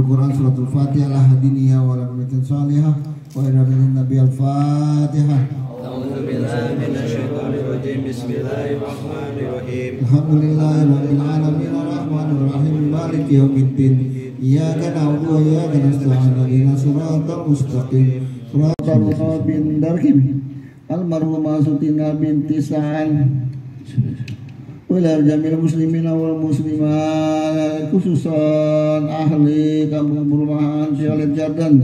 Quran suratul Fatihah al-hadiniyah wa al-amatin salihah wa iramin nabi al-Fatihah. A'udzubillahi minasyaitonir rajim. Bismillahirrahmanirrahim. Alhamdulillahirabbil alamin arrahmanir rahim maliki yaumiddin. Iyyaka na'budu wa iyyaka nasta'in ihdinas siratal mustaqim. Siratal ladzina almarhumah Sutina binti Sa'an Wilayah jamil muslimin wal muslimat khususan ahli kampung perumahan Syalit Jardan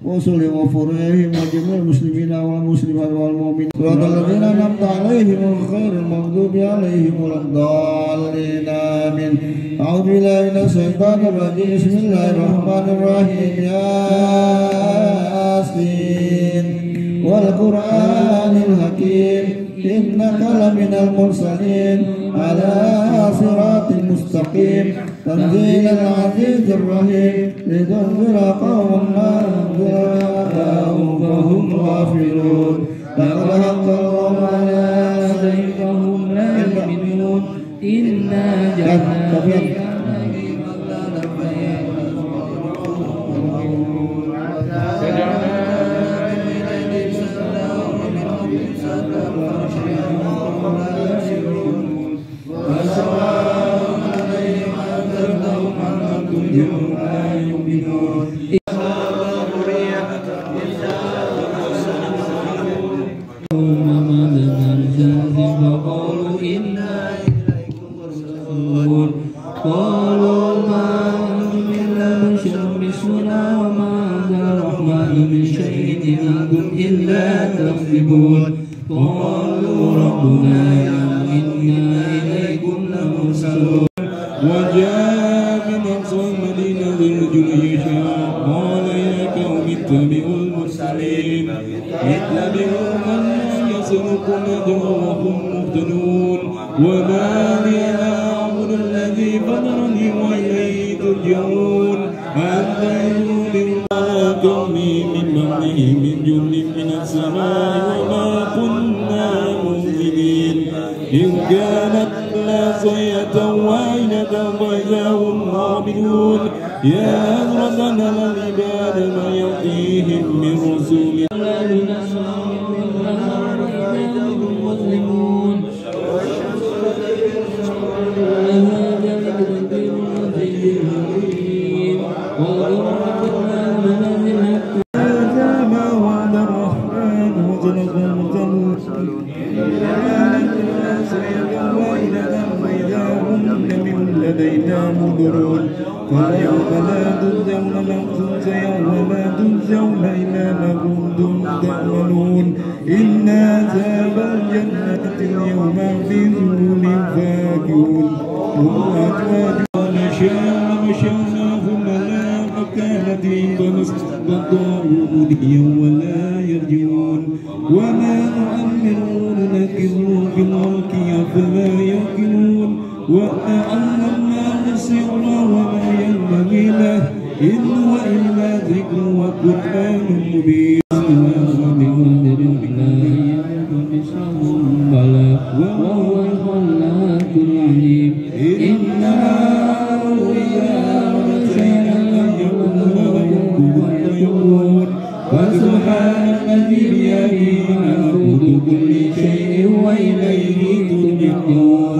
Wasuli wa furihim wa jamil muslimin wal muslimat wal mu'min Suratul ladzina an'amta alaihim khairil maghdubi alaihim waladdallin amin. A'udzu billahi minasyaitonir syaitanir rajim. Bismillahirrahmanirrahim. Yasin wal Qur'anil hakim innaka laminal mursalin ala siratil mustaqim tanzilal azizir rahim litunzira qauman ma unzira fahum ghafilun laqad haqqallahu ala sayfahum la yu'minun inna ja'alna قالوا ربنا إنا إليكم لمرسلون وجاء من أقصى المدينة رجل يشاء قال يا قوم اتبعوا المرسلين اتبعوا من لا يسلكم أجرا وهم مهتدون وما لي لا أعبد الذي فطرني وإليه ترجعون أنزلوا لله قومي من بعده من جند من السماء وما كنا منزلين إن كانت لا صيحة واحدة فإذا هم خامدون يا حسرة على العباد ما يأتيهم من رسول فاليوم لا تجزون نفس يوم ما تجزون إلا ما كنتم تعملون إن أصحاب الجنة اليوم في ظلم فاكهون هم أزواج مشانا ثم لا مكانة فنستطاعوا مديا ولا يرجعون وما نؤمر نكره في الخلق أفلا يعقلون وأعلمناه السر وما ينبغي له إن هو إلا ذكر وقرآن مبين وهو الخلاق العليم إنا أولياء يقولون وسبحان الذي بيده ملكوت كل شيء وإليه ترجعون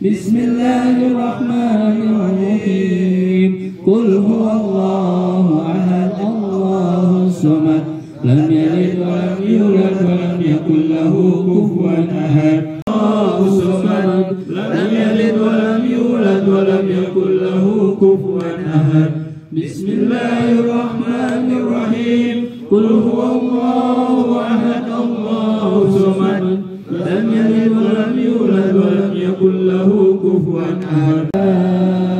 بسم الله الرحمن الرحيم قل هو الله أحد الله الصمد لم يلد ولم يولد ولم يكن له كفوا أحد الله الصمد لم يلد ولم يولد ولم يكن له كفوا أحد بسم الله الرحمن الرحيم قل هو الله أحد الله الصمد لم يلد ولم يولد ولم يكن له كفوا أحد آمين.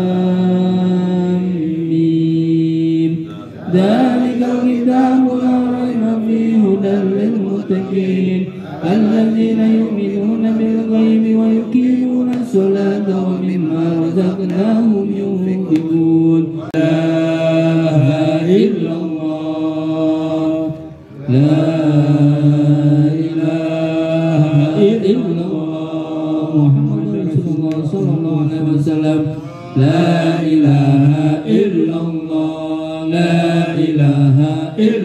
ذلك الكتاب لا ريب فيه هدى للمتقين الذين يؤمنون بالغيب ويقيمون الصلاة ومما رزقناهم ينفقون لا إله إلا الله لا إله إلا الله محمد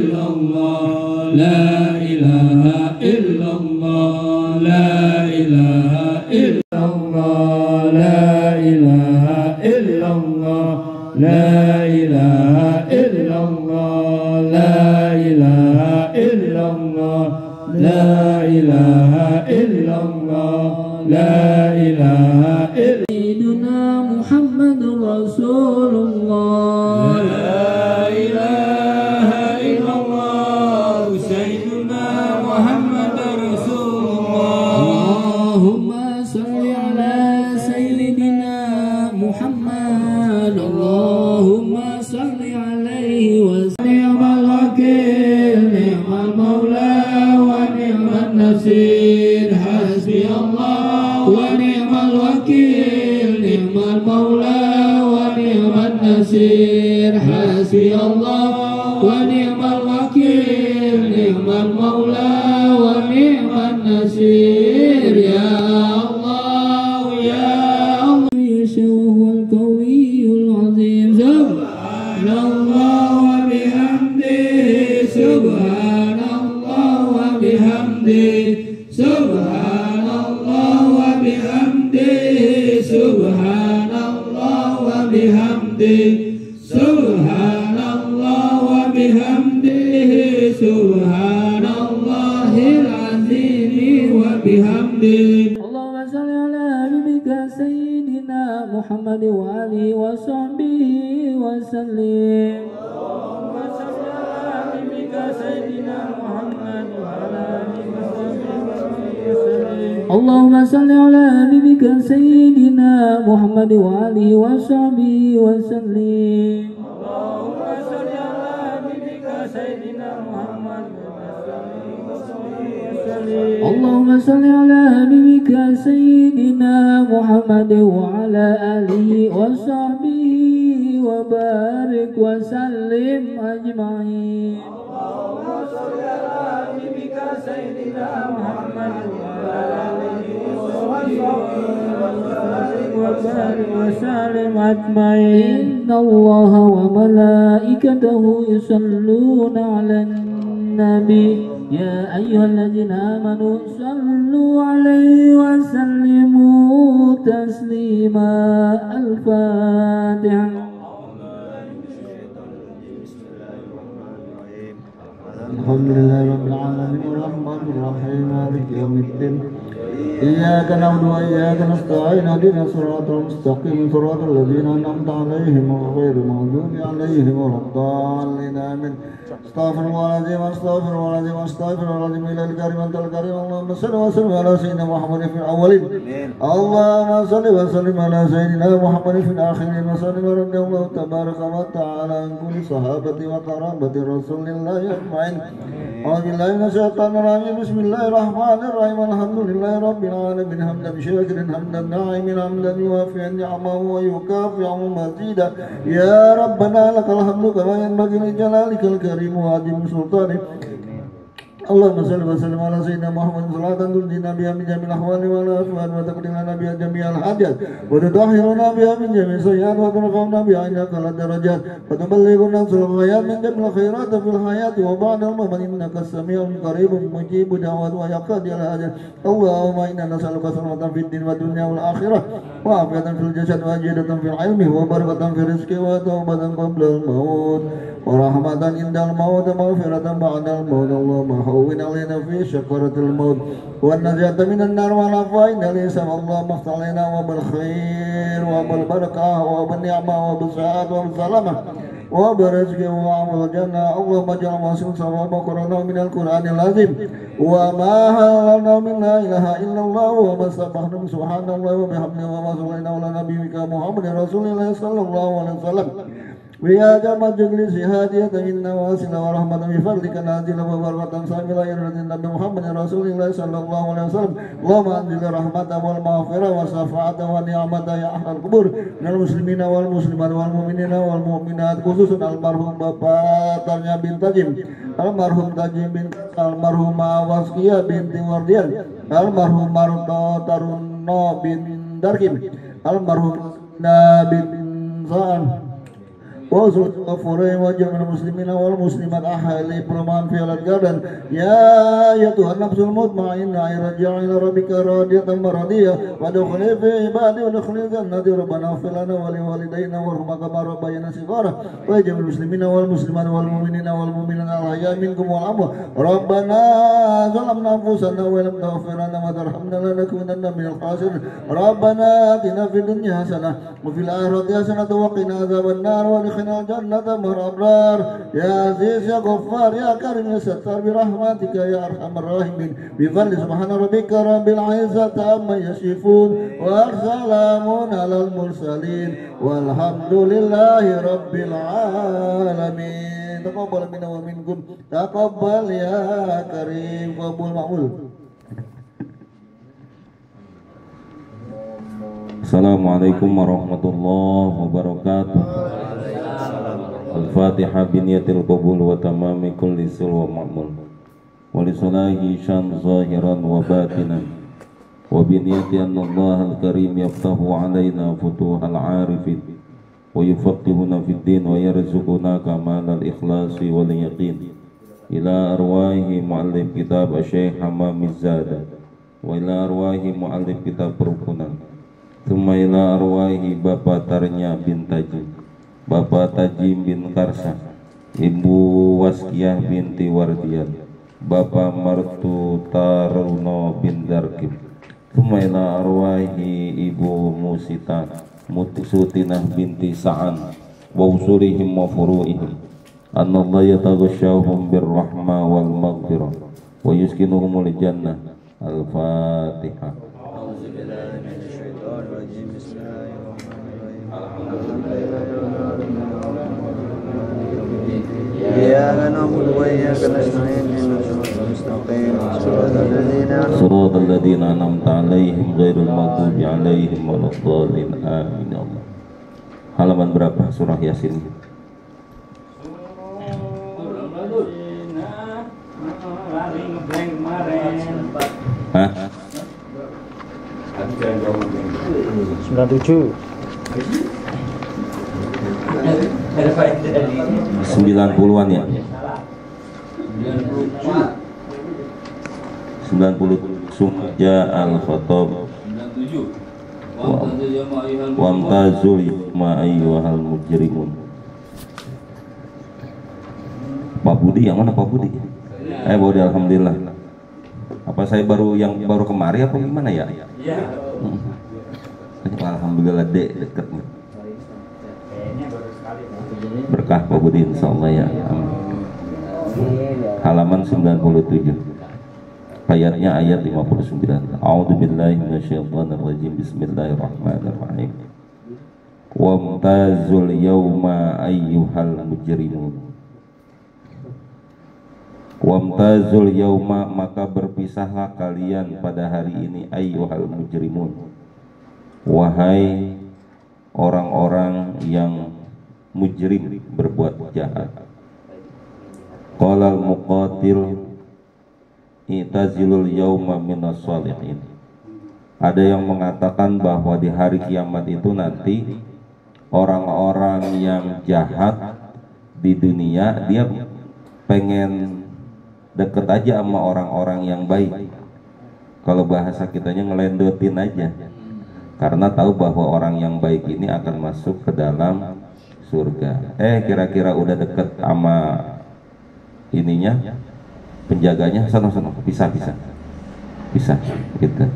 illallah, la ilaha illallah, la ilaha illallah, la ilaha illallah, la ilaha illallah, la ilaha illallah, la ilaha illallah, la ilaha illallah. Sayyiduna Muhammadur Rasulullah, la ilaha illallah, Sayyiduna Muhammadur Rasulullah. Allahumma salli ala Sayyidina Muhammad, Allahumma salli alaihi wa sallam. Ni'mal wakil, ni'mal maula wa ni'man nasir, hasbi Allah wa ni'mal wakil, ni'mal maula wa ni'man nasir, hasbi Allah wa ni'mal wakil, ni'mal maula wa ni'man nasir. Ya Allah, ya Allah, huwal qawiyyul azim. Subhanallah wa bihamdihi, subhanallah wa bihamdihi, subhanallah wa bihamdihi, subhanallah wa bihamdihi, subhanallah wa bihamdihi, subhanallahil azim wa bihamdihi. Allahumma shalli ala habibika sayyidina Muhammad wa alihi wa sahbihi wa sallim. Allahumma shalli ala habibika sayyidina Muhammad wa alihi wa sahbihi wa sallim. Allahumma shalli ala habibika sayyidina Muhammad wa alihi wa sahbihi wa sallim. Allahumma shalli ala habibika sayyidina Muhammad wa alihi wa sahbihi wa sallim. Allahumma shalli ala habibika sayyidina Muhammad wa ala alihi wa sahbihi wa barik wa sallim ajma'in. Allahumma shalli ala habibika sayyidina Muhammad wa ala alihi wa sahbihi wa barik wa sallim ajma'in. Inna Allaha wa malaikatahu yusalluna 'alan nabi. Ya ayyuhalladzina amanu sallu 'alaihi wa sallimu taslima. Al-Fatihah. Alhamdulillahi rabbil alamin arrahmanir rahim maliki yaumiddin. Iyyaka na'budu wa iyyaka nasta'in ihdinas siratal mustaqim siratal ladzina an'amta 'alaihim ghairil maghdubi 'alaihim waladdallin. Amin. Astaghfirullahaladzim, astaghfirullahaladzim, astaghfirullahaladzim. Ilal karim antal karim. Allahumma salli wa sallim ala sayyidina Muhammadin fil awwalin. Allahumma salli wa sallim ala sayyidina Muhammadin fil akhirin. Wa sallim radhiyallahu tabaraka wa ta'ala an kulli sahabati wa qarabati rasulillahi ajma'in. A'udzubillahi minasyaitonir rajim. Bismillahirrahmanirrahim. Alhamdulillahi rabbil alamin hamdan syakirin hamdan na'imin hamdan yuwafi'u ni'amahu wa yukafi'u mazida. Ya Rabbana lakal hamdu kama yanbaghi li jalalikal karim wa 'azimi sultanik. Allahumma salli wa sallim ala sayyidina Muhammad salatan tunjina biha min jamil ahwali wa la afwan wa taqdimana biha jami'al hajat wa tutahhiruna biha min jami'is sayyi'at wa turfa'una biha indaka al darajat wa tuballighuna sulhayat min jamil khairat fil hayati wa ba'da al-mamat innaka as-sami'ul qaribun mujibud da'wat wa yaqdi al hajat. Allahumma inna nas'aluka salamatan fid din wa dunya wal akhirah wa afiyatan fil jasad wa ajidatan fil ilmi wa barakatan fil rizqi wa taubatan qabla al-maut wa rahmatan indal maut wa maghfiratan ba'da al-maut. Allahumma hawwin alaina fi syakaratil maut wa najata minan nar wa lafa inna lisan. Allahumma aftah alaina wa bil khair wa bil barakah wa bil ni'mah wa bil sa'at wa bil salamah wa bil rizqi wa amal jannah. Allahumma ja'al masul sawaba qur'ana minal qur'anil azim wa ma halana min la ilaha illallah wa ma sabahna subhanallah wa bihamdihi wa ma sallallahu ala nabiyyika Muhammadin rasulillah sallallahu alaihi wasallam. ويا جماعة جلس هادية منا واسنا ورحمة بفضلك نازل وبركة ساملة يرد النبي محمد رسول الله صلى الله عليه وسلم. اللهم أنزل رحمة والمغفرة والشفاعة والنعمة يا أهل القبور من المسلمين والمسلمات والمؤمنين والمؤمنات خصوصا المرحوم Bapak Tanya bin Tajim, almarhum Tajim bin, almarhum Waskia binti Wardian, almarhum Marto Taruno bin Darkim, almarhum Nabi bin Zaan, وصل غفورهم وجميع المسلمين والمسلمات أحياء برمان في الجردن يا أيتها النفس المطمئنة ارجعي إلى ربك راضية مرضية وادخلي في عبادي وادخلي جنتي ربنا اغفر لنا ولوالدينا وارحمنا كما ربيانا صغارا وجميع المسلمين والمسلمات والمؤمنين والمؤمنات الأحياء منكم والأموات ربنا ظلمنا أنفسنا وإن لم تغفر لنا وترحمنا لنكونن من الخاسرين ربنا آتنا في الدنيا حسنة وفي الآخرة حسنة وقنا عذاب النار وادخلنا الجنة مع الأبرار يا عزيز يا غفار يا كريم يا ستار برحمتك يا أرحم الراحمين بفضل سبحان ربك رب العزة عما يصفون وسلام على المرسلين والحمد لله رب العالمين تقبل منا ومنكم تقبل يا كريم قبول معمول. Assalamualaikum warahmatullahi wabarakatuh. Al-Fatihah biniyatil qabul wa tamami kulli sul wa ma'mul wa li salahi syan zahiran wa batinan wa biniyati anna Allah al-karim yaftahu alaina futuhal arifin wa yufaqihuna fid din wa yarzuquna kamal al-ikhlasi wal yaqin ila arwahi mu'allim kitab Syekh Hamamiz Zada wa ila arwahi mu'allim kitab Perukunan Thumma ila arwahi Bapak Tarnya bin Tajim, Bapak Tajim bin Karsa, Ibu Waskiyah binti Wardian, Bapak Martu Taruno bin Darkib. Thumma ila arwahi Ibu Musita Sutinah binti Sa'an wa usulihim wa furu'ihim anna Allah yataghashshahum birrahma wal maghfirah wa yuskinuhumul jannah. Al-Fatihah. إياك نعبد وإياك نستعين اهدنا الصراط المستقيم صراط الذين أنعمت عليهم غير المغضوب عليهم ولا الضالين آمين ya Allah. Halaman berapa surah Yasin? Hah? 97. 90-an ya? 90 Sumja al-Khattab Wamtazul ma ayyuhal mujrimun. Pak Budi yang mana Pak Budi? Budi alhamdulillah. Apa saya baru kemari apa gimana ya? Iya. Alhamdulillah deket nih. Berkah Pak Budi insyaallah ya. Halaman 97. Ayatnya ayat 59. A'udzubillahi minasyaitonir rajim. Bismillahirrahmanirrahim. Wamtazul yauma ayyuhal mujrimun. Wamtazul yauma, maka berpisahlah kalian pada hari ini ayyuhal mujrimun, wahai orang-orang yang mujrim, berbuat jahat. Qala al-muqatil i'tazilul yauma minas shalihin. Ada yang mengatakan bahwa di hari kiamat itu nanti orang-orang yang jahat di dunia dia pengen deket aja sama orang-orang yang baik. Kalau bahasa kitanya ngelendotin aja, karena tahu bahwa orang yang baik ini akan masuk ke dalam surga. Kira-kira udah deket sama ininya, penjaganya, sana bisa gitu.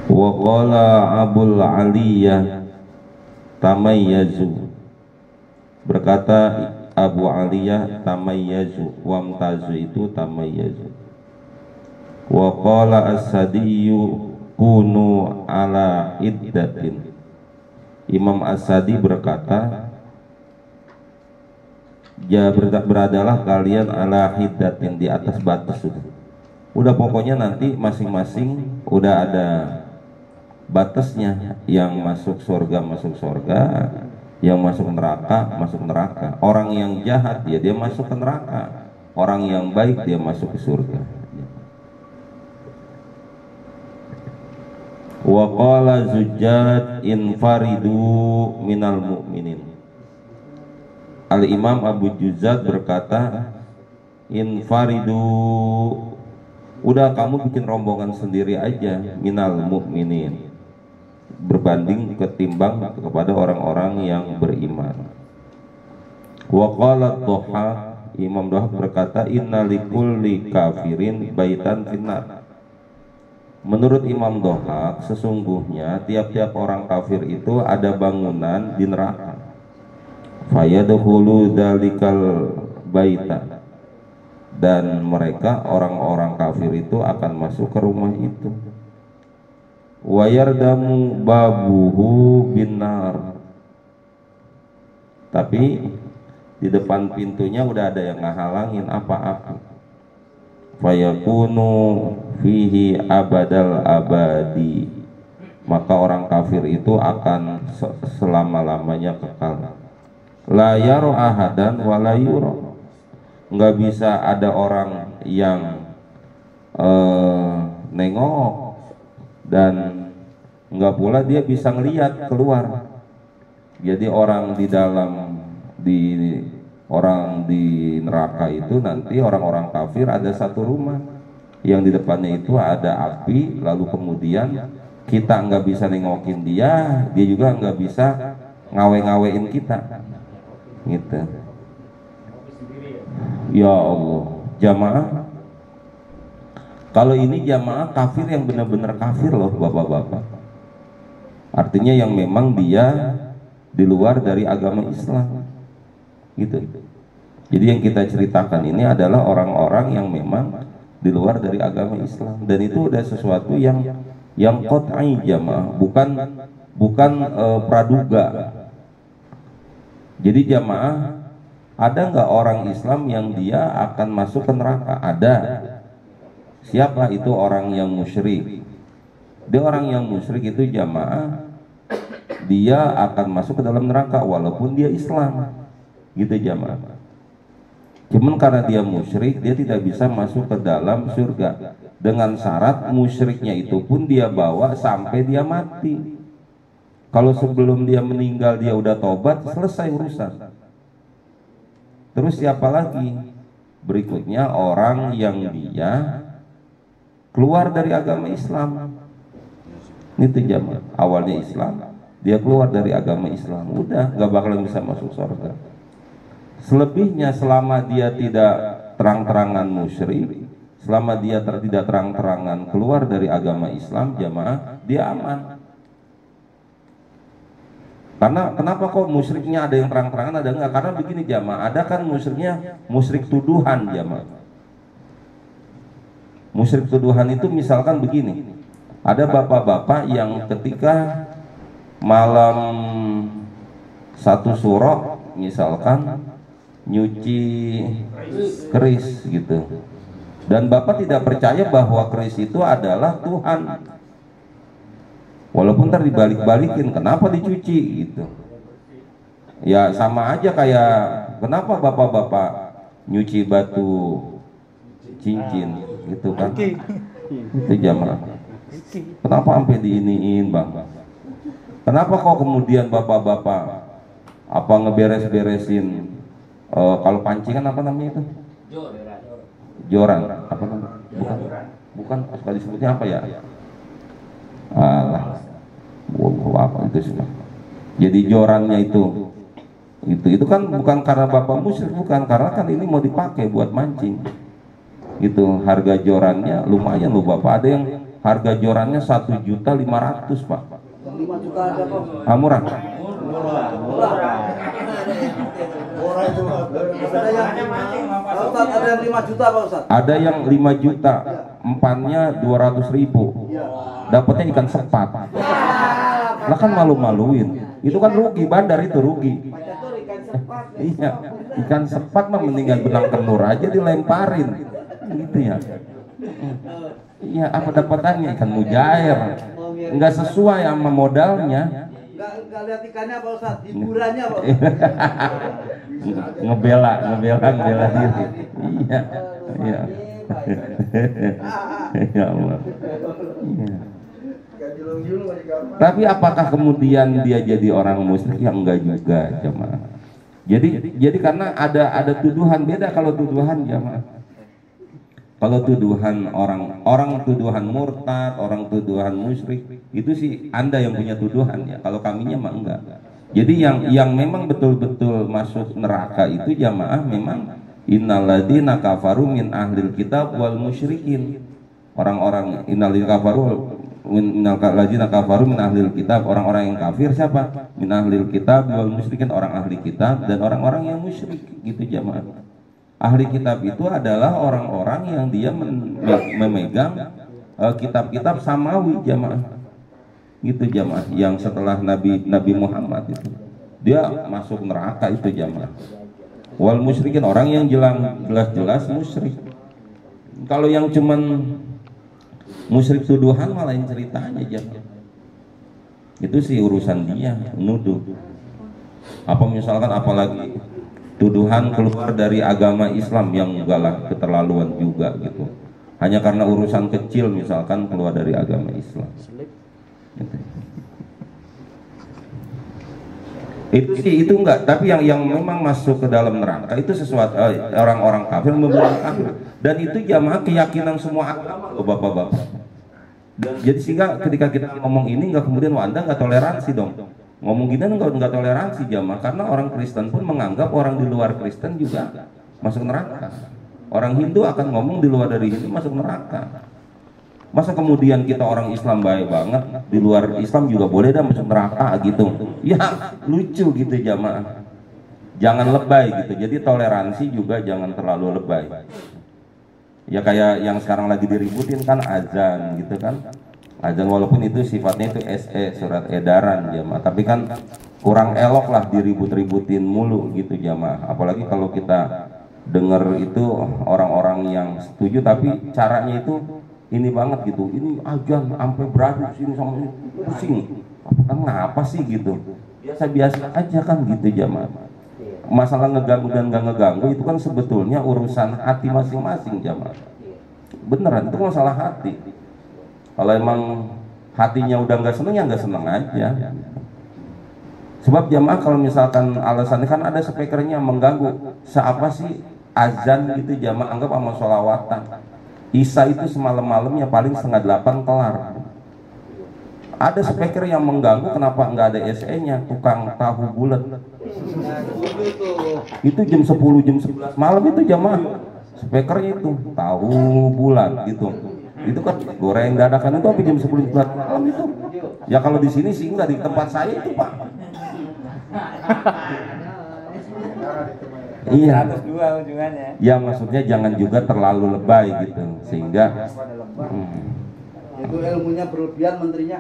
Wa qala Abul Aliyah tamayyazu, berkata Abu Aliyah tamayyazu, wamtazu itu tamayyazu. Wa qala as-Sadiyyu kunu ala iddatin. Imam As-Sadi berkata, beradalah kalian ala hiddatin, di atas batas. Udah pokoknya nanti masing-masing udah ada batasnya. Yang masuk surga masuk surga, yang masuk neraka masuk neraka. Orang yang jahat dia masuk ke neraka, orang yang baik dia masuk ke surga. Wa qala Zujjaj infaridu minal mu'minin. Al-Imam Abu Juzad berkata, infaridu, udah kamu bikin rombongan sendiri aja, minal mu'minin, berbanding ketimbang kepada orang-orang yang beriman. Wa qala Dhahhak, Imam Dhahhak berkata, inna likulli kafirin baitan finnar. Menurut Imam Dhahhak, sesungguhnya tiap-tiap orang kafir itu ada bangunan di neraka. Fayadkhulu dzalikal baita, dan mereka orang-orang kafir itu akan masuk ke rumah itu. Wa yardamu babuhu binar, tapi di depan pintunya udah ada yang ngehalangin apa-apa. Fayakunu fihi abadal abadi, maka orang kafir itu akan selama-lamanya kekal. La yaro ahadan wa la yuro, nggak bisa ada orang yang nengok, dan nggak pula dia bisa ngelihat keluar. Jadi orang di dalam, orang di neraka itu nanti orang-orang kafir ada satu rumah yang di depannya itu ada api, lalu kemudian kita nggak bisa nengokin dia juga nggak bisa ngawe-ngawein kita, gitu. Ya Allah, jamaah, kalau ini jamaah kafir yang benar-benar kafir loh bapak-bapak. Artinya yang memang dia di luar dari agama Islam, gitu. Jadi yang kita ceritakan ini adalah orang-orang yang memang di luar dari agama Islam, dan itu udah sesuatu yang qat'i jamaah, bukan praduga. Jadi jamaah, ada nggak orang Islam yang dia akan masuk ke neraka? Ada. Siapa itu? Orang yang musyrik. Dia orang yang musyrik itu jamaah, dia akan masuk ke dalam neraka walaupun dia Islam, gitu jamaah. Cuman karena dia musyrik, dia tidak bisa masuk ke dalam surga, dengan syarat musyriknya itu pun dia bawa sampai dia mati. Kalau sebelum dia meninggal dia udah tobat, selesai urusan. Terus siapa lagi? Berikutnya orang yang dia keluar dari agama Islam. Itu jamaah, awalnya Islam, dia keluar dari agama Islam, udah gak bakalan bisa masuk surga. Selebihnya selama dia tidak terang-terangan musyrik, selama dia tidak terang-terangan keluar dari agama Islam, jamaah, dia aman. Karena kenapa kok musyriknya ada yang terang-terangan, ada enggak? Karena begini jamaah, ada kan musyriknya musyrik tuduhan jamaah. Musyrik tuduhan itu misalkan begini, ada bapak-bapak yang ketika malam satu suro misalkan nyuci keris gitu, dan bapak tidak percaya bahwa keris itu adalah Tuhan, walaupun ntar dibalik-balikin kenapa dicuci gitu. Ya sama aja kayak kenapa bapak-bapak nyuci batu cincin gitu kan, itu jamaah. Kenapa sampai diiniin bang? Kenapa kok kemudian bapak-bapak apa ngeberes-beresin kalau pancingan apa namanya itu? Joran. Apa namanya? Bukan suka disebutnya apa ya? Alah, apa itu sih? Jadi jorannya itu kan bukan karena bapak musyrik, bukan, karena kan ini mau dipakai buat mancing. Itu harga jorannya lumayan loh bapak. Ada yang harga jorannya 1.500.000 pak. 5 juta ada kok. Murah. Murah itu. Ada yang 5 juta Pak Ustaz. Ada yang 5 juta, empannya 200.000. Dapatnya ikan sepat. Lah kan malu-maluin. Itu kan rugi, bandar itu rugi. Iya, ikan sepat mah mendingan benang kenur aja dilemparin. Gitu ya. Iya, apa dapatannya? Ikan mujair. Enggak sesuai sama modalnya. Enggak lihat ikannya Pak Ustaz, hiburannya Pak. ngebela diri. Iya. Iya. Ya Allah. Iya. Tapi apakah kemudian dia jadi orang musyrik? Ya enggak juga, jamaah. Jadi karena ada tuduhan, beda kalau tuduhan, jamaah. Kalau tuduhan orang tuduhan murtad, orang tuduhan musyrik, itu sih Anda yang punya tuduhan ya. Kalau kaminya mah enggak. Jadi yang memang betul-betul masuk neraka itu jamaah memang innalladzina kafaru min ahlil kitab wal musyrikin. Orang-orang innalladzina kafaru min ahlil kitab, orang-orang yang kafir siapa? Min ahlil kitab wal musyrikin, orang ahli kitab dan orang-orang yang musyrik, gitu jamaah. Ahli kitab itu adalah orang-orang yang dia memegang kitab-kitab samawi, jamaah. Gitu jamaah, yang setelah Nabi Muhammad itu dia masuk neraka itu jamaah. Wal musyrikin, orang yang jelas-jelas musyrik. Kalau yang cuman musyrik tuduhan malah lain ceritanya jamaah. Itu sih urusan dia nuduh. Apa misalkan apalagi tuduhan keluar dari agama Islam yang galak, keterlaluan juga gitu. Hanya karena urusan kecil misalkan keluar dari agama Islam. Gitu. Itu enggak, tapi yang memang masuk ke dalam neraka itu sesuatu orang-orang kafir membunuh kafir. Dan itu jamaah keyakinan semua agama, bapak-bapak. Jadi sehingga ketika kita ngomong ini nggak kemudian Anda nggak toleransi dong. Ngomong gini nggak toleransi jamaah, karena orang Kristen pun menganggap orang di luar Kristen juga masuk neraka. Orang Hindu akan ngomong di luar dari Hindu masuk neraka. Masa kemudian kita orang Islam baik banget, di luar Islam juga boleh dah masuk neraka gitu. Ya lucu gitu jamaah. Jangan lebay gitu. Jadi toleransi juga jangan terlalu lebay. Ya kayak yang sekarang lagi diributin kan azan gitu kan. Azan walaupun itu sifatnya itu SE, surat edaran jamaah, tapi kan kurang elok lah diribut-ributin mulu gitu jamaah. Apalagi kalau kita dengar itu orang-orang yang setuju tapi caranya itu ini banget gitu. Ini azan sampai beradu sini sama ini pusing. Kan ngapa sih gitu? Biasa-biasa aja kan gitu jamaah. Masalah ngeganggu dan nggak ngeganggu itu kan sebetulnya urusan hati masing-masing jamaah. Beneran itu masalah hati. Kalau emang hatinya udah nggak seneng ya nggak seneng aja. Sebab jamaah kalau misalkan alasannya kan ada speakernya mengganggu. Seapa sih azan gitu jamaah, anggap sama sholawatan. Isya itu semalam-malamnya paling 7:30 kelar. Ada speaker yang mengganggu, kenapa nggak ada SE-nya? Tukang tahu bulat. Itu jam 10, jam 11 malam itu jamaah. Speakernya itu tahu bulat gitu. Itu kan goreng dadakan itu sampai jam 10 malam itu. Ya kalau di sini sih enggak, di tempat saya itu Pak. Iya. 102 ujungannya. Ya maksudnya jangan juga terlalu lebay gitu sehingga itu ilmunya berlebihan menterinya.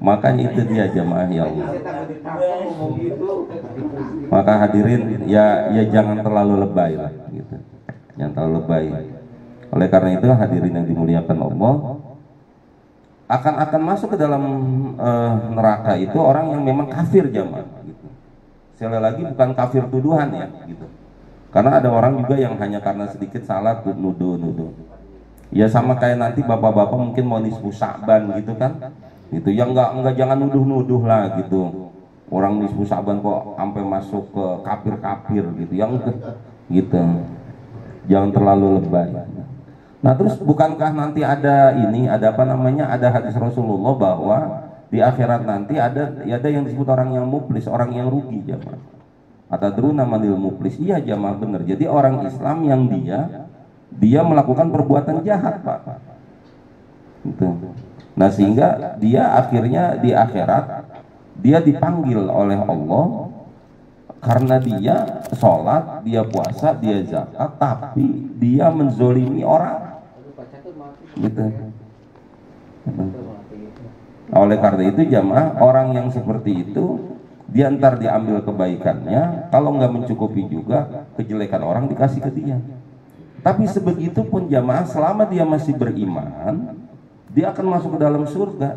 Makanya itu dia jamaah ya Allah. Maka hadirin ya jangan terlalu lebay lah gitu. Jangan terlalu lebay. Oleh karena itu hadirin yang dimuliakan Allah, akan masuk ke dalam neraka itu orang yang memang kafir jamaah gitu. Sekali lagi bukan kafir tuduhan ya gitu. Karena ada orang juga yang hanya karena sedikit salah nuduh. Ya sama kayak nanti bapak-bapak mungkin mau nisfu Sa'ban gitu kan. Gitu. Ya enggak jangan nuduh-nuduh lah gitu. Orang nisfu Sa'ban kok sampai masuk ke kafir-kafir gitu. Yang gitu. Jangan terlalu lebay. Nah terus bukankah nanti ada hadis Rasulullah bahwa di akhirat nanti ada yang disebut orang yang muflis, orang yang rugi jamaah. Atadruna manil muflis? Iya jamaah benar. Jadi orang Islam yang dia melakukan perbuatan jahat Pak. Gitu. Nah sehingga dia akhirnya di akhirat dia dipanggil oleh Allah karena dia sholat, dia puasa, dia zakat, tapi dia menzolimi orang. Gitu. Oleh karena itu jamaah, orang yang seperti itu dia ntar diambil kebaikannya, kalau nggak mencukupi juga kejelekan orang dikasih ke dia. Tapi sebegitu pun jamaah, selama dia masih beriman, dia akan masuk ke dalam surga.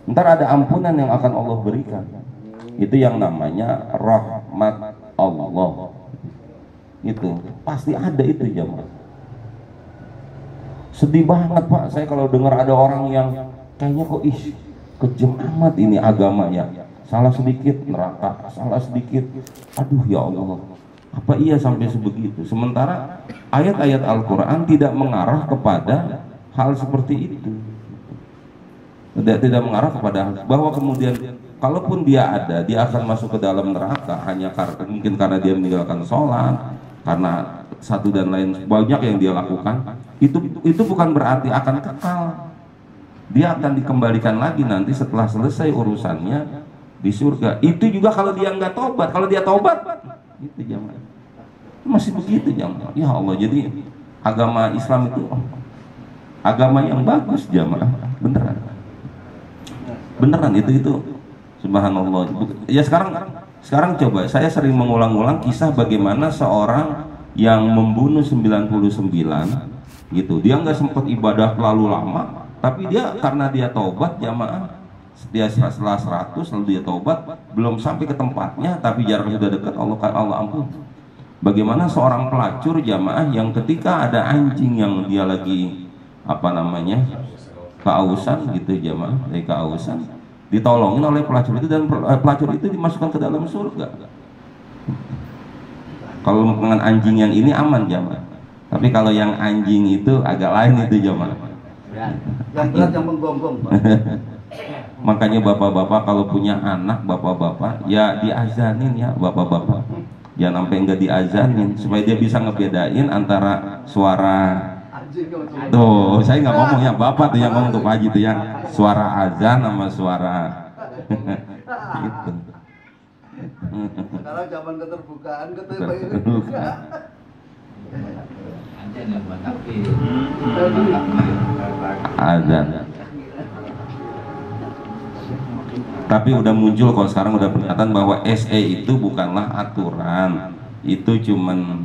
Ntar ada ampunan yang akan Allah berikan. Itu yang namanya rahmat Allah. Itu pasti ada itu jamaah. Sedih banget Pak, saya kalau dengar ada orang yang kayaknya kok kejam amat ini agamanya. Salah sedikit neraka, salah sedikit, aduh ya Allah, apa iya sampai sebegitu? Sementara ayat-ayat Al-Quran tidak mengarah kepada hal seperti itu. Tidak mengarah kepada bahwa kemudian kalaupun dia ada, dia akan masuk ke dalam neraka hanya mungkin karena dia meninggalkan sholat, karena satu dan lain banyak yang dia lakukan. Itu bukan berarti akan kekal. Dia akan dikembalikan lagi nanti setelah selesai urusannya di surga. Itu juga kalau dia nggak tobat. Kalau dia tobat, itu jamaah masih begitu jamaah. Ya Allah, jadi agama Islam itu agama yang bagus jamaah, beneran itu subhanallah. Ya sekarang coba saya sering mengulang-ulang kisah bagaimana seorang yang membunuh 99 gitu. Dia nggak sempat ibadah terlalu lama, tapi dia karena dia taubat jamaah, dia setelah 100 lalu dia taubat, belum sampai ke tempatnya tapi jaraknya sudah dekat, Allah ampun. Bagaimana seorang pelacur jamaah yang ketika ada anjing yang dia lagi kehausan gitu jamaah, dari kehausan ditolongin oleh pelacur itu, dan pelacur itu dimasukkan ke dalam surga. Kalau dengan anjing yang ini aman jamaah, tapi kalau yang anjing itu agak lain itu jamaah. Yang berat yang menggonggong. Makanya bapak-bapak kalau punya anak, bapak-bapak ya diazanin ya bapak-bapak. Jangan sampai enggak diazanin supaya dia bisa ngebedain antara suara tuh, saya nggak ngomong ya bapak tuh yang ngomong tuh Pak Haji tuh yang suara azan sama suara gitu. Sekarang zaman keterbukaan azan. Tapi udah muncul kalau sekarang udah pernyataan bahwa SE itu bukanlah aturan, itu cuman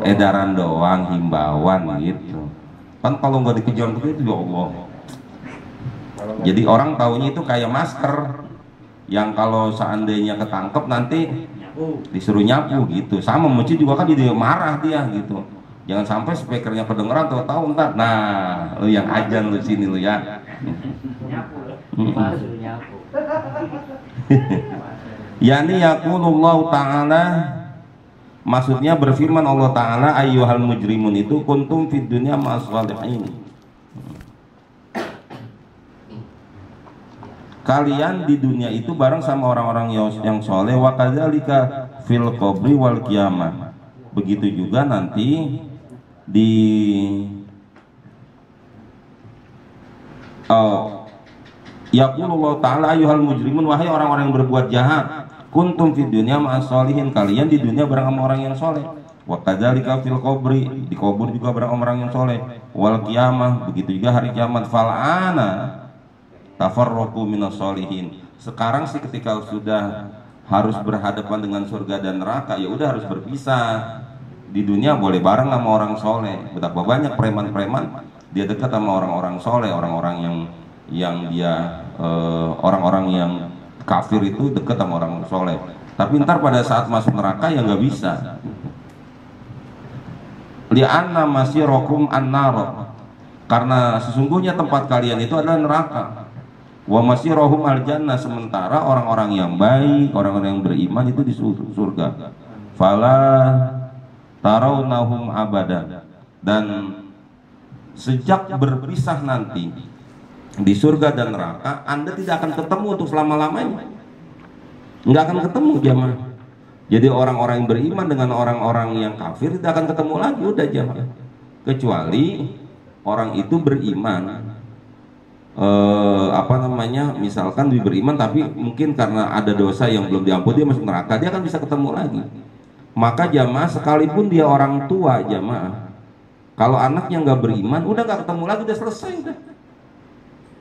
edaran doang, himbauan gitu. Kan kalau nggak dikejar begitu ya Allah. Jadi orang taunya itu kayak masker yang kalau seandainya ketangkep nanti disuruh nyapu gitu. Sama masjid juga kan jadi marah dia gitu. Jangan sampai speakernya kedengeran tahu ntar. Nah, lu yang ajan lu sini lu ya. Yani yaqulullahu ta'ala, maksudnya berfirman Allah Ta'ala, ayyuhal mujrimun itu kuntum fid dunya ma'as shalihin. Kalian di dunia itu bareng sama orang-orang yang soleh, wa kadzalika fil qabri wal qiyamah. Begitu juga nanti di yaqulullahu ta'ala ayyuhal mujrimun, wahai orang-orang yang berbuat jahat, kuntum fid dunya ma'as shalihin, kalian di dunia bareng sama orang yang soleh. Wa kadzalika fil qabri, di kubur juga bareng sama orang yang soleh. Wal qiyamah, begitu juga hari kiamat. Fal'ana tafarraqu minas shalihin. Sekarang sih ketika sudah harus berhadapan dengan surga dan neraka, ya udah harus berpisah. Di dunia boleh bareng sama orang soleh. Betapa banyak preman-preman dia dekat sama orang-orang soleh, orang-orang yang dia orang-orang yang kafir itu dekat sama orang soleh. Tapi ntar pada saat masuk neraka ya nggak bisa. Li'anna masirakum an-nar, karena sesungguhnya tempat kalian itu adalah neraka. Wa masirahum al-jannah, sementara orang-orang yang baik, orang-orang yang beriman itu di surga. Fala tarawnahum abada, dan sejak berpisah nanti di surga dan neraka, Anda tidak akan ketemu untuk selama-lamanya. Nggak akan ketemu jamaah. Jadi orang-orang yang beriman dengan orang-orang yang kafir tidak akan ketemu lagi, udah jamaah. Kecuali orang itu beriman, misalkan dia beriman tapi mungkin karena ada dosa yang belum diampuni dia masuk neraka, dia akan bisa ketemu lagi. Maka jamaah, sekalipun dia orang tua jamaah, kalau anaknya nggak beriman, udah nggak ketemu lagi, udah selesai, udah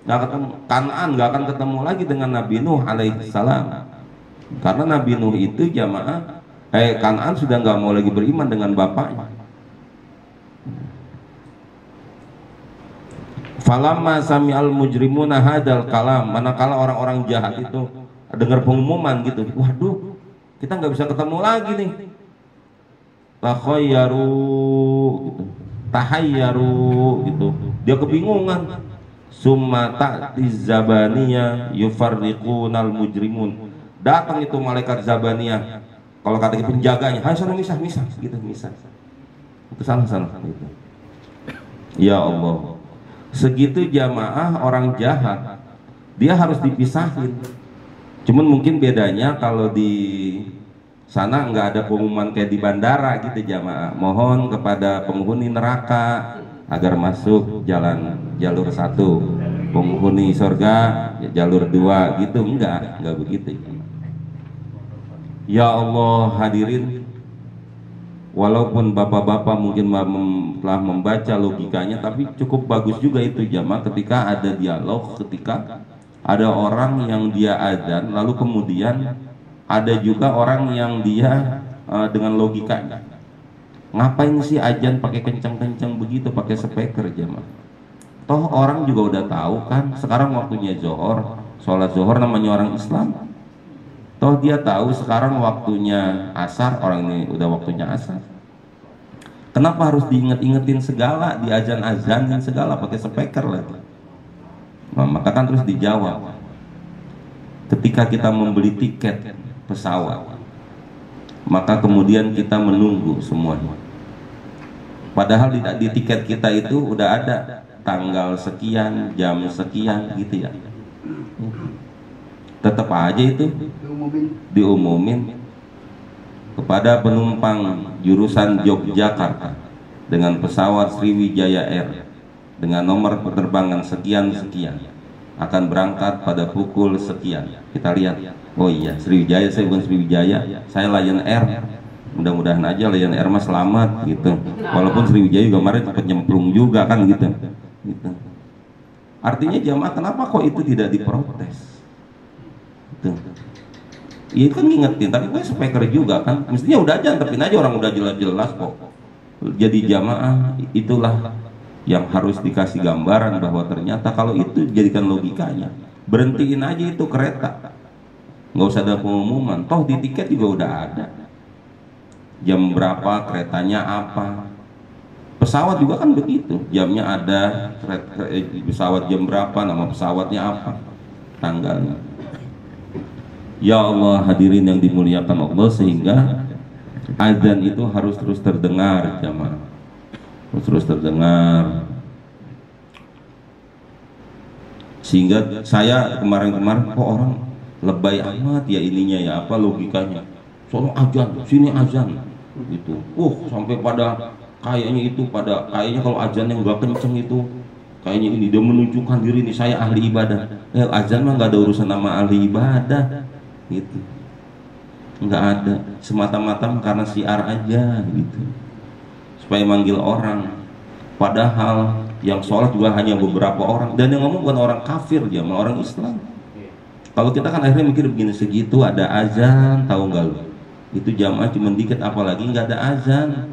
nggak ketemu. Kanaan nggak akan ketemu lagi dengan Nabi Nuh alaihissalam, karena Nabi Nuh itu jamaah, Kanaan sudah nggak mau lagi beriman dengan bapaknya. Falamma sami'al mujrimuna hadal kalam, manakala orang-orang jahat itu dengar pengumuman gitu, waduh kita nggak bisa ketemu lagi nih, takhayyaru gitu. tahayyaru gitu, dia kebingungan. Summa ta'ti zabaniyah yufarriqunal mujrimun, datang itu malaikat zabaniyah, kalau kata penjaganya, hai sana misah gitu, misah. Itu salah gitu. Ya Allah, segitu jamaah orang jahat, dia harus dipisahin. Cuman mungkin bedanya kalau di sana nggak ada pengumuman kayak di bandara gitu jamaah, mohon kepada penghuni neraka agar masuk jalur 1, penghuni surga jalur 2 gitu, enggak begitu. Ya Allah, hadirin, walaupun bapak-bapak mungkin telah membaca logikanya, tapi cukup bagus juga itu jamaah ketika ada dialog, ketika ada orang yang dia azan, lalu kemudian ada juga orang yang dia dengan logikanya, ngapain sih azan pakai kencang-kencang begitu, pakai speaker jamaah? Toh orang juga udah tahu kan, sekarang waktunya zuhur, sholat zuhur namanya orang Islam. Toh dia tahu sekarang waktunya asar, orang ini udah waktunya asar. Kenapa harus diinget-ingetin segala, diazan-azanin segala pakai speaker lagi? Nah, maka kan terus dijawab, ketika kita membeli tiket pesawat, maka kemudian kita menunggu semuanya. Padahal di tiket kita itu udah ada tanggal sekian, jam sekian gitu ya. Tetap aja itu diumumin kepada penumpang jurusan Yogyakarta dengan pesawat Sriwijaya Air dengan nomor penerbangan sekian akan berangkat pada pukul sekian. Kita lihat, oh iya Sriwijaya, saya bukan Sriwijaya, saya Lion Air. Mudah-mudahan aja Lion Air mas selamat gitu. Walaupun Sriwijaya juga kemarin cepat nyemplung juga kan gitu. Artinya jamaah, kenapa kok itu tidak diprotes? Iya kan ngingetin, tapi gue speaker juga kan, mestinya udah aja antepin aja, orang udah jelas-jelas kok. Jadi jamaah, itulah yang harus dikasih gambaran bahwa ternyata kalau itu jadikan logikanya, berhentiin aja itu kereta, nggak usah ada pengumuman, toh di tiket juga udah ada jam berapa, keretanya apa. Pesawat juga kan begitu, jamnya ada, pesawat jam berapa, nama pesawatnya apa, tanggalnya. Ya Allah, hadirin yang dimuliakan Allah, sehingga azan itu harus terus terdengar jamaah, terus terdengar. Sehingga saya kemarin-kemarin, kok orang lebay amat ya ininya ya, apa logikanya, sono azan, sini azan gitu. Sampai pada kayaknya kalau azan yang gak kenceng itu kayaknya ini dia menunjukkan diri nih, saya ahli ibadah. Azan mah gak ada urusan sama ahli ibadah gitu, nggak ada, semata-mata karena siar aja gitu, supaya manggil orang. Padahal yang sholat juga hanya beberapa orang, dan yang ngomong bukan orang kafir, dia malah orang Islam. Kalau kita kan akhirnya mikir begini, segitu ada azan, tahu nggak lu? Itu jamaah cuma dikit, apalagi nggak ada azan.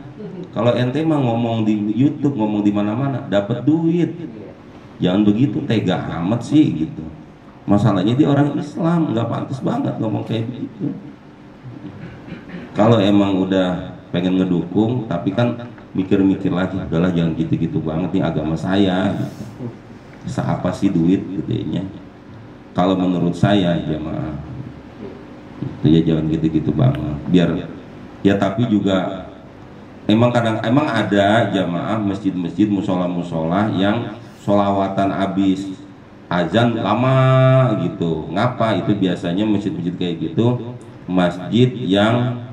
Kalau ente mah ngomong di YouTube, ngomong di mana-mana, dapat duit. Jangan begitu, tega amat sih gitu. Masalahnya dia orang Islam, nggak pantas banget ngomong kayak begitu. Kalau emang udah pengen ngedukung, tapi kan mikir-mikir lagi, udahlah jangan gitu-gitu banget nih agama saya gitu. Seapa sih duit gedenya? Kalau menurut saya jamaah itu ya jangan gitu-gitu banget. Biar ya, tapi juga emang ada jamaah masjid-masjid, musola-musola yang sholawatan abis azan lama gitu. Ngapa? Itu biasanya masjid-masjid kayak gitu, masjid yang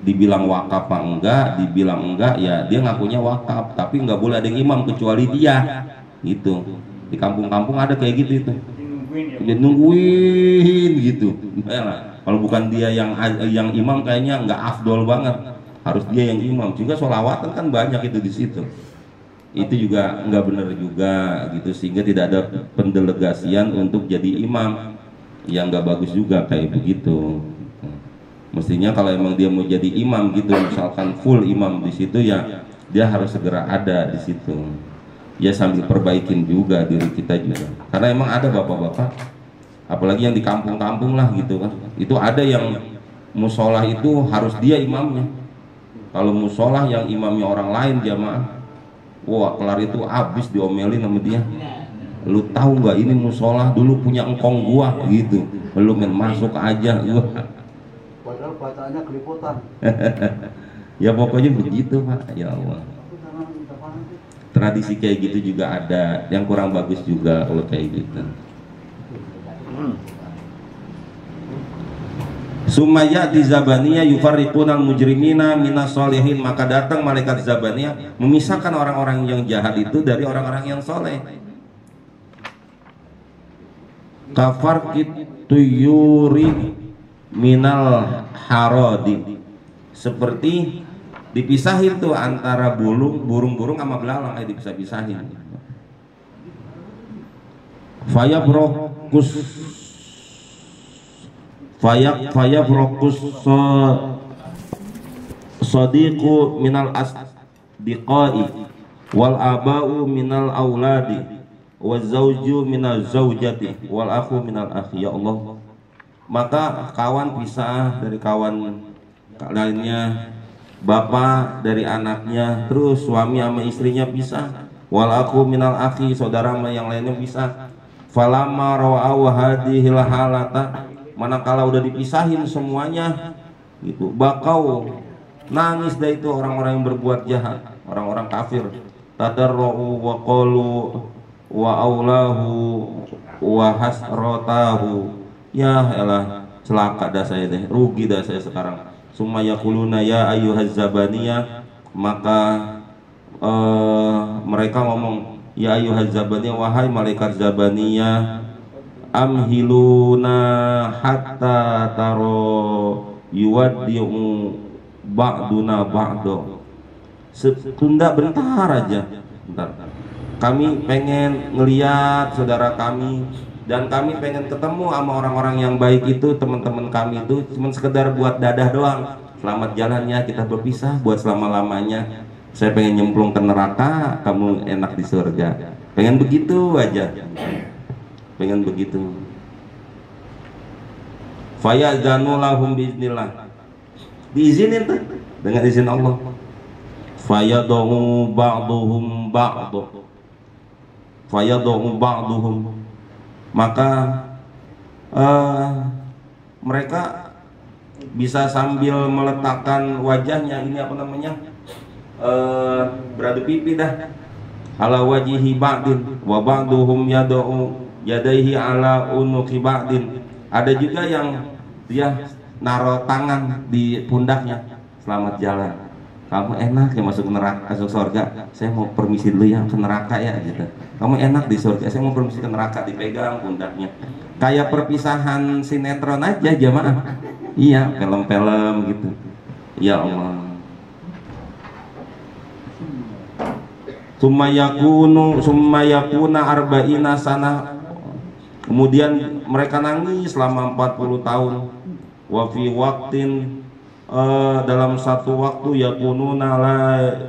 dibilang wakaf apa enggak, dibilang enggak ya dia ngakunya wakaf, tapi nggak boleh ada yang imam kecuali dia gitu. Di kampung-kampung ada kayak gitu itu, dia nungguin gitu. Kalau bukan dia yang imam kayaknya nggak afdol banget, harus dia yang imam. Juga sholawatan kan banyak itu di situ. Itu juga nggak benar juga gitu, sehingga tidak ada pendelegasian untuk jadi imam, yang nggak bagus juga kayak begitu. Mestinya kalau emang dia mau jadi imam gitu, misalkan full imam di situ, ya dia harus segera ada di situ. Ya sambil perbaikin juga diri kita juga, karena emang ada bapak-bapak, apalagi yang di kampung-kampung lah gitu kan, itu ada yang musola itu harus dia imamnya. Kalau musola yang imamnya orang lain jamaah, Wah, kelar itu habis diomelin sama dia. Lu tahu nggak ini musola dulu punya engkong gua gitu. Lu main masuk aja gua. Padahal bacaannya keliputan. Ya pokoknya begitu Pak. Ya Allah. Tradisi kayak gitu juga ada. Yang kurang bagus juga kalau kayak gitu. Sumayyati Zabaniyah yufarriqunal mujrimina minas solihin, maka datang malaikat Zabaniyah memisahkan orang-orang yang jahat itu dari orang-orang yang soleh. Kafarqit tuyuri minal harodi, seperti dipisahin tuh antara burung-burung sama belalang, dipisah-pisahin. Fayabrokus sadiqu minal asdiqai wal aba'u minal auladi wal zawju minal zawjati wal akhu minal akhi. Ya Allah, maka kawan pisah dari kawan lainnya, bapak dari anaknya, terus suami sama istrinya pisah, wal akhu minal akhi, saudara sama yang lainnya pisah. Falamma ra'au hadhil halata, manakala udah dipisahin semuanya gitu, bakau nangis dah itu orang-orang yang berbuat jahat, orang-orang kafir. Tadarru wa qalu wa aulahu wa hasratahu, ya elah celaka dah saya deh, rugi dah saya sekarang. Summa yaquluna ya ayyuhaz zabaniyah, maka mereka ngomong ya ayyuhaz zabaniyah, wahai malaikat Zabaniyah, amhiluna hatta taro yuwaddi'u ba'duna ba'do, tunda bentar aja, bentar. Kami pengen ngeliat saudara kami, dan kami pengen ketemu sama orang-orang yang baik itu, teman-teman kami itu cuma sekedar buat dadah doang. Selamat jalannya, kita berpisah buat selama-lamanya. Saya pengen nyemplung ke neraka, kamu enak di surga. Pengen begitu aja. Pengen begitu. Fayazanu lahum biiznillah, diizinin tuh dengan izin Allah. Fayad'u ba'duhum ba'du, fayad'u ba'duhum, maka mereka bisa sambil meletakkan wajahnya, ini apa namanya, beradu pipi dah, ala wajihi ba'din wa ba'duhum yad'u yadaihi ala unuqi ba'din. Ada juga yang dia naruh tangan di pundaknya, selamat jalan, kamu enak ya masuk neraka, masuk surga, saya mau permisi dulu ya ke neraka ya gitu. Kamu enak di surga, saya mau permisi ke neraka, dipegang pundaknya. Kayak perpisahan sinetron aja jamaah. Iya, film-film gitu. Ya Allah. Summayakuna arba'ina sana, kemudian mereka nangis selama 40 tahun. Wa fi waqtin, dalam satu waktu, yakununa la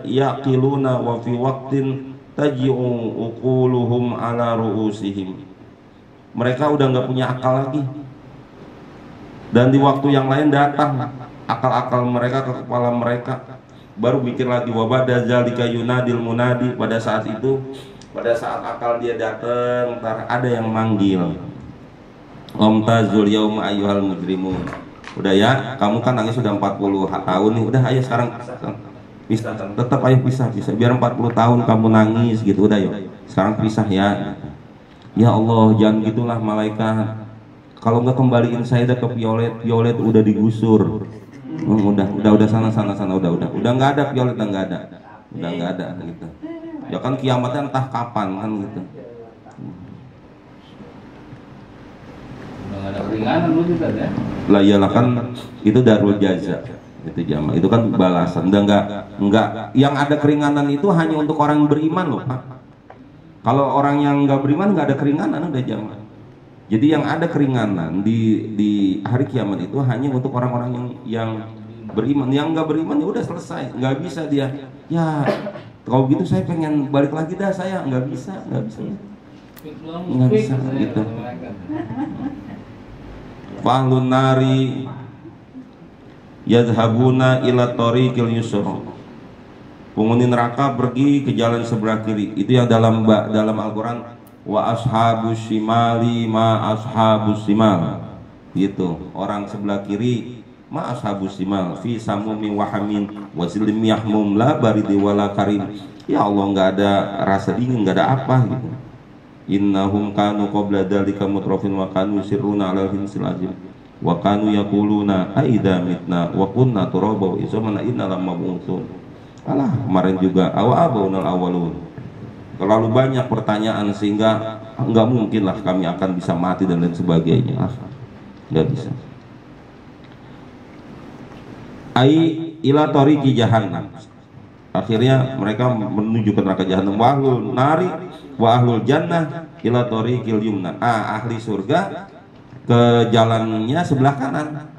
yaqiluna wa fi waqtin taji'u uquluhum ala ru'usihim, mereka udah nggak punya akal lagi, dan di waktu yang lain datang akal-akal mereka ke kepala mereka, baru mikir lagi. Wa ba'da zalika yunadil munadi, pada saat itu, pada saat akal dia datang, ntar ada yang manggil, omtazul yauma ayyuhal mujrimun. Udah ya, kamu kan nangis sudah 40 tahun nih, udah ayo sekarang pisah, tetap ayo pisah, biar 40 tahun kamu nangis gitu, udah yuk sekarang pisah ya. Ya Allah, jangan gitulah malaikat, kalau nggak kembaliin saya dah ke Violet udah digusur. Udah sana udah nggak ada Violet, udah nggak ada gitu. Ya kan kiamatnya entah kapan kan gitu. Ada keringanan lu juga ya. Lah iyalah kan itu darul jaza, itu jamaah, itu kan balasan. Udah enggak yang ada keringanan itu hanya untuk orang yang beriman loh Pak. Kalau orang yang nggak beriman nggak ada keringanan udah jamaah. Jadi yang ada keringanan di hari kiamat itu hanya untuk orang-orang yang beriman. Yang nggak beriman ya udah selesai, nggak bisa dia. Ya kalau gitu saya pengen balik lagi dah, saya nggak bisa gitu. Fahlun nari yadhabuna ila tariqil yusra, Penghuni neraka pergi ke jalan sebelah kiri. Itu yang dalam Al-Quran, wa ashabus shimali ma ashabus shimal. Gitu. Orang sebelah kiri ma ashabus shimal fi samumin wa hamin wa zilim yahmum la baridi wala karim. Ya Allah, nggak ada rasa dingin, nggak ada apa gitu. Innahum kanu qabla dzalika mutrafin wa kanu sirruna 'alal hinsil azim wa kanu yaquluna aidza mitna wa kunna turaba wa izamana inna lamab'utsun. Alah, kemarin juga awaabunal awalun. Terlalu banyak pertanyaan sehingga nggak mungkin lah kami akan bisa mati dan lain sebagainya. Nggak bisa. Ai ila tariqi jahannam. Akhirnya mereka menuju ke neraka jahanam. Wa ahlul nari wa ahlul jannah ila tariqil yumna. Ahli surga ke jalannya sebelah kanan.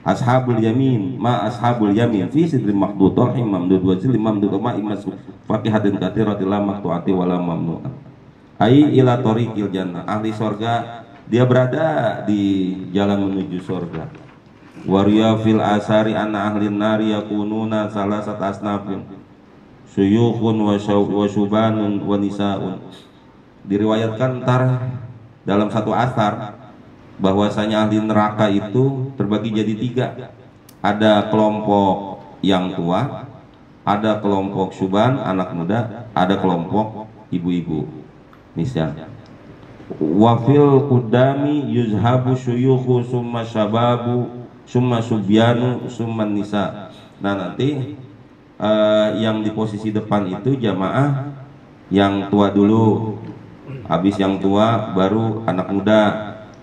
Ashabul yamin ma ashabul yamin fi sidrin maqdud rahim mamdud wa zil mamdud ma imasuk faqihatin katsiratil la maqtu'ati wa la mamnu'ah. Ai ila tariqil jannah. Ahli surga dia berada di jalan menuju surga. Wariya fil asari anna ahlin nari yakununa salasat asnafin suyukhun wa syubanun wa nisaun. Diriwayatkan ntar dalam satu asar bahwasanya ahli neraka itu terbagi jadi 3. Ada kelompok yang tua, ada kelompok syuban anak muda, ada kelompok ibu-ibu. Misalnya wafil kudami yuzhabu syuyukhu summa syababu summa subyanu summa nisa. Nah nanti yang di posisi depan itu jamaah yang tua dulu, habis yang tua baru anak muda,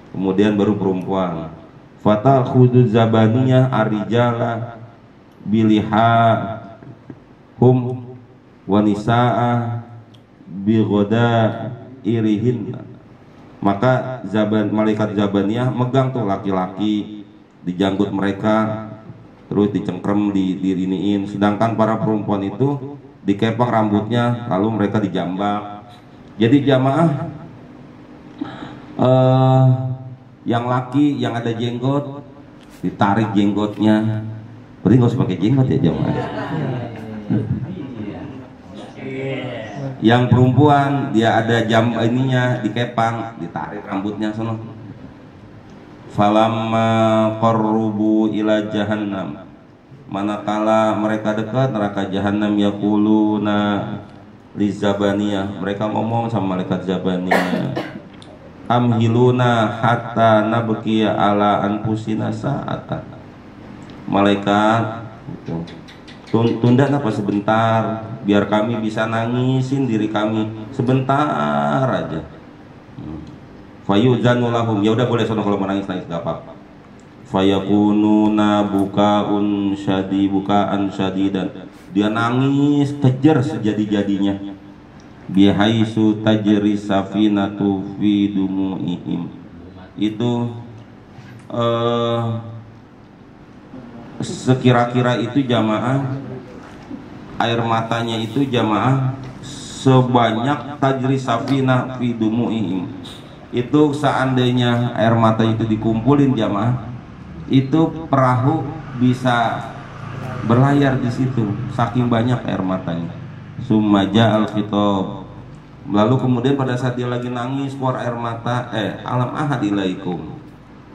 kemudian baru perempuan. Fatal khudud zabaniyah arijala biliha hum wanisa'a bigoda irihin. Maka malaikat zabaniyah megang tuh laki-laki di janggut mereka, terus dicengkrem, diriniin. Sedangkan para perempuan itu dikepang rambutnya, lalu mereka dijambak. Jadi jamaah yang laki yang ada jenggot ditarik jenggotnya. Berarti nggak usah pakai jenggot ya jamaah. Yang perempuan dia ada dikepang, ditarik rambutnya sono. Falamma qarrubu ila jahannam, manakala mereka dekat neraka jahanam, yaquluna lizabaniyah, mereka ngomong sama malaikat zabaniyah, amhiluna hatta nabkiya ala anfusina sa'atan. Malaikat tunda apa sebentar biar kami bisa nangisin diri kami sebentar aja. Fayuzanu lahum, ya udah boleh sono kalau mau nangis gak apa-apa. Fayakununa bukaan syadidan, dia nangis kejer sejadi-jadinya. Bihaisu tajri safinatu fi dumu'ihim. Itu sekira-kira itu jamaah, air matanya itu jamaah sebanyak tajri safina fi dumu'ihim. Itu seandainya air mata itu dikumpulin jamaah, itu perahu bisa berlayar di situ, saking banyak air matanya. Summa ja'al khitab, lalu kemudian pada saat dia lagi nangis keluar air mata, alam ahad ilaikum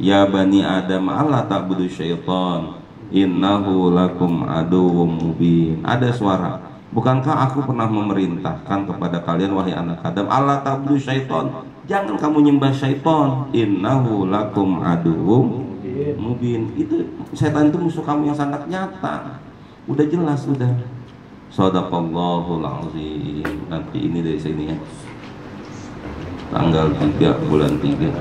ya bani adam alla ta'budu syaitan innahu lakum aduwwum mubin. Ada suara, bukankah aku pernah memerintahkan kepada kalian wahai anak Adam, alla ta'budu syaitan, jangan kamu nyembah syaitan, innahu lakum aduwwum mubin. Itu setan itu musuh kamu yang sangat nyata, udah jelas udah. Shadaqallahul azim. Nanti ini dari sini ya, tanggal 3 bulan 3.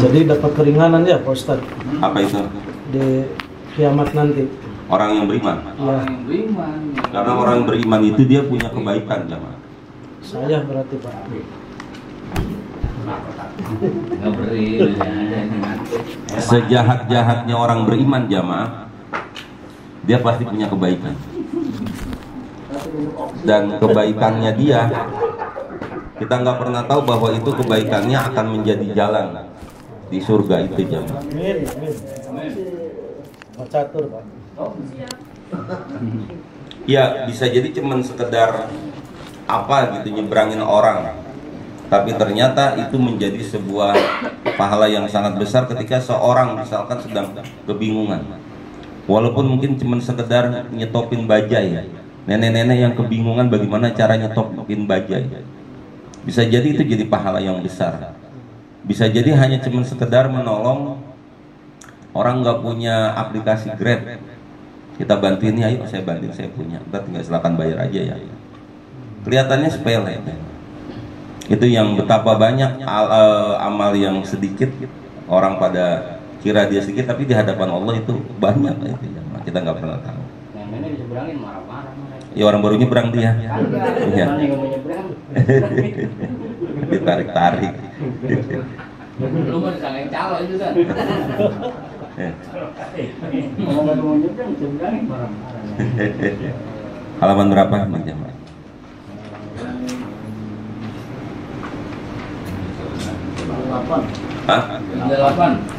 Jadi dapat keringanan ya Pak Ustaz? Apa itu? Di kiamat nanti. Orang yang beriman. Ya. Karena orang beriman itu dia punya kebaikan jamaah. Saya berarti Pak. Sejahat-jahatnya orang beriman jamaah, dia pasti punya kebaikan. dan kebaikannya dia, kita nggak pernah tahu bahwa itu kebaikannya akan menjadi jalan di surga itu jamaah. Catur, Pak. Ya bisa jadi cuman sekedar apa gitu nyebrangin orang, tapi ternyata itu menjadi sebuah pahala yang sangat besar ketika seorang misalkan sedang kebingungan, walaupun mungkin cuman sekedar nyetopin bajai ya. Nenek-nenek yang kebingungan bagaimana cara nyetopin bajai, bisa jadi itu jadi pahala yang besar. Bisa jadi hanya cuman sekedar menolong orang nggak punya aplikasi Grab, kita bantuin ya, ayo saya bantuin, saya punya, kita tinggal silakan bayar aja ya. Kelihatannya sepele, itu yang betapa banyak amal yang sedikit orang pada kira dia sedikit, tapi di hadapan Allah itu banyak itu ya. Kita nggak pernah tahu. Nenek diseberangin marah-marah. Ya orang baru nyebrang dia. Iya. Ditarik-tarik. Lu mau disangkain calo itu kan. Kalau nggak mau nyebrang, diseberangin marah-marah. Halaman berapa jamaah? Hah? 8.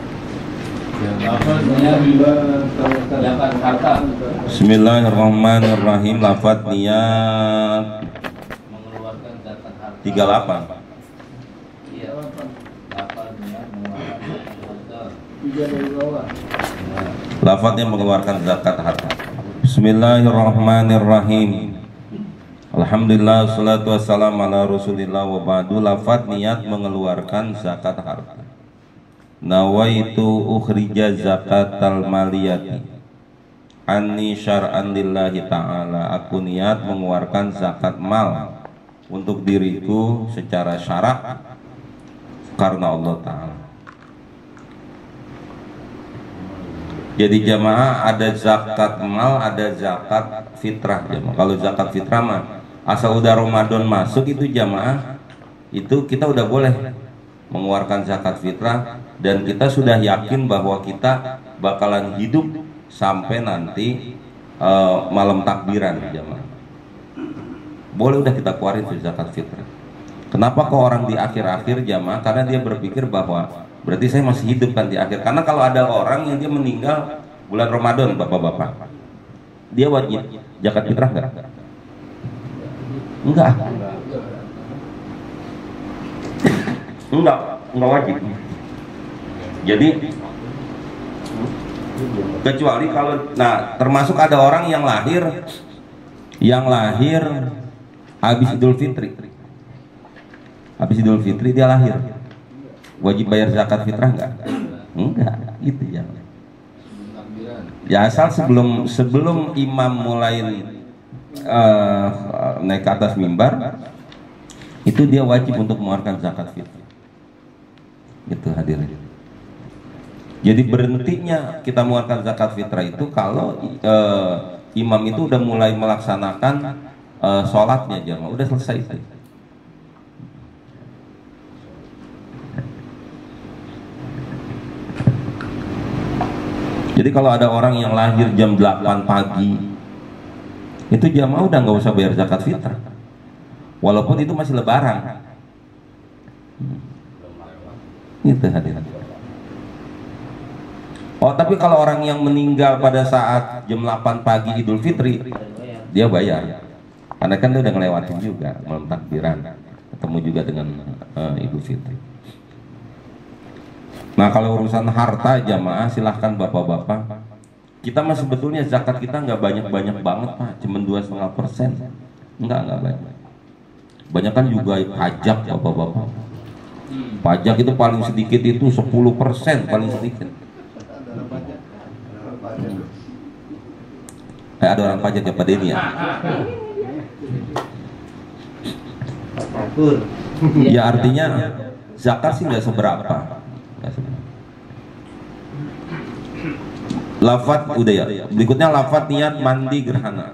Bismillahirrahmanirrahim. Lafaz niat Mengeluarkan zakat harta. 38. Iya. Lafaz niat mengeluarkan zakat harta. Lafaz yang mengeluarkan zakat harta. Bismillahirrahmanirrahim. Alhamdulillah, salatu wassalamu ala rasulillah wa ba'du. Lafaz niat mengeluarkan zakat harta. Nawaitu ukhrija zakatal maliyati anni syar'an lillahi ta'ala. Aku niat mengeluarkan zakat mal untuk diriku secara syarak karena Allah Ta'ala. Jadi jamaah ada zakat mal, ada zakat fitrah jamaah. Kalau zakat fitrah mah asal udah Ramadan masuk itu jamaah, itu kita udah boleh mengeluarkan zakat fitrah, dan kita sudah yakin bahwa kita bakalan hidup sampai nanti malam takbiran jamaah. Boleh udah kita keluarin zakat fitrah. Kenapa kok orang di akhir-akhir jamaah? Karena dia berpikir bahwa berarti saya masih hidup kan di akhir. Karena kalau ada orang yang dia meninggal bulan Ramadan, bapak-bapak, dia wajib zakat fitrah enggak? Enggak wajib. Jadi kecuali kalau, nah termasuk ada orang yang lahir habis Idul Fitri. Habis Idul Fitri dia lahir. Wajib bayar zakat fitrah enggak? Enggak, gitu ya. Ya asal sebelum imam mulai naik ke atas mimbar, itu dia wajib untuk mengeluarkan zakat fitrah. Gitu hadirin. Jadi berhentinya kita mengeluarkan zakat fitrah itu kalau imam itu udah mulai melaksanakan sholatnya jamaah, udah selesai itu. Jadi kalau ada orang yang lahir jam 8 pagi, itu jamaah udah nggak usah bayar zakat fitrah, walaupun itu masih lebaran. Itu hadirin. Oh tapi kalau orang yang meninggal pada saat jam 8 pagi Idul Fitri, dia bayar, karena kan dia udah ngelewatin juga malam takbiran, ketemu juga dengan Idul Fitri. Nah kalau urusan harta jamaah, silahkan bapak-bapak. Kita mah sebetulnya zakat kita nggak banyak-banyak banget pak, cuma 2,5%. Enggak banyak. Banyak kan juga pajak bapak-bapak. Pajak itu paling sedikit itu 10% paling sedikit. Ada orang pajak ya Pak Denny ya? Ya artinya zakat sih nggak seberapa. Lafaz udah ya. Berikutnya lafaz niat mandi gerhana.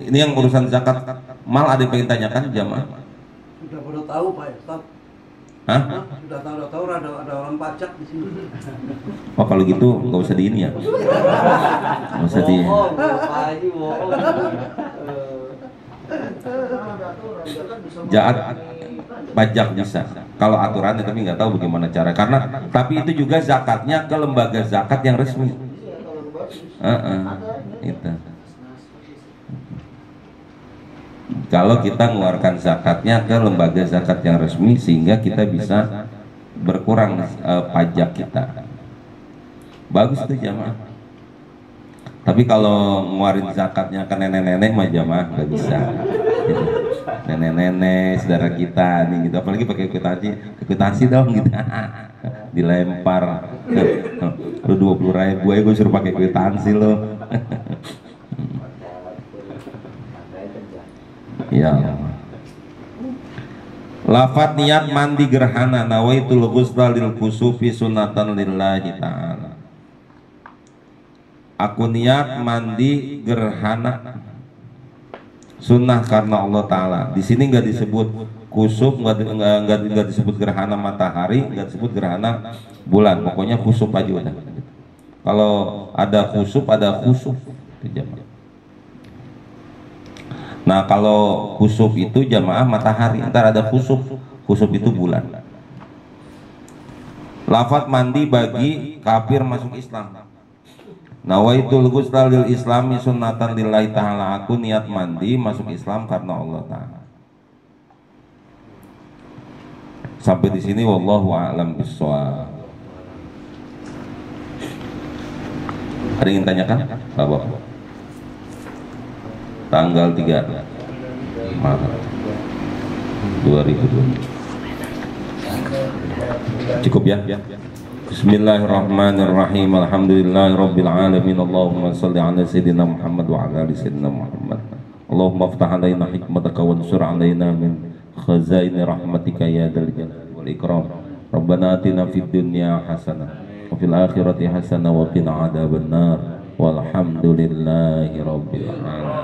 Ini yang urusan zakat mal, ada yang pengen tanyakan jamaah? Sudah pada tahu Pak Ustaz. Hah? Sudah tahu ada orang pajak di sini. Oh kalau gitu nggak usah di ini ya. Nggak usah di. Zakat pajak bisa. Kalau aturannya tapi nggak tahu bagaimana cara. Karena tapi itu juga zakatnya ke lembaga zakat yang resmi. Itu. Kalau kita mengeluarkan zakatnya ke lembaga zakat yang resmi sehingga kita bisa berkurang pajak kita. Bagus tuh jamaah. Tapi kalau ngeluarin zakatnya ke nenek-nenek mah jamaah nggak bisa. Gitu. Nenek-nenek saudara kita nih gitu, apalagi pakai kwitansi dong gitu. Dilempar. Lu 20.000 aja gue suruh pakai kwitansi lo. Ya. Lafat niat mandi gerhana nawaitul ghusla lil kusufi sunatan lillahi ta'ala. Aku niat mandi gerhana sunnah karena Allah Ta'ala. Di sini nggak disebut kusuf, nggak disebut gerhana matahari, nggak disebut gerhana bulan. Pokoknya kusuf aja udah. Kalau ada kusuf, ada khusuf. Nah kalau kusuf itu jamaah matahari, ntar ada khusuf. Khusuf itu bulan. Lafat mandi bagi kafir masuk Islam. Nawaitul ghusla lil islami sunnatan lillahi ta'ala. Aku niat mandi masuk Islam karena Allah Ta'ala. Sampai di sini wallahu a'lam bishawab. Ada yang tanyakan? Bapak. Tanggal 3 Maret 2020. Cukup ya? Bismillahirrahmanirrahim. Alhamdulillahirabbil alamin. Allahumma shalli ala sayyidina Muhammad wa ala ali sayyidina Muhammad. Allahumma iftah alaina hikmataka wa ansur alaina min khazaini rahmatika ya dzal jalali wal ikram. Rabbana atina fid dunya hasanah wa fil akhirati hasanah wa qina adzabannar. Walhamdulillahi rabbil alamin.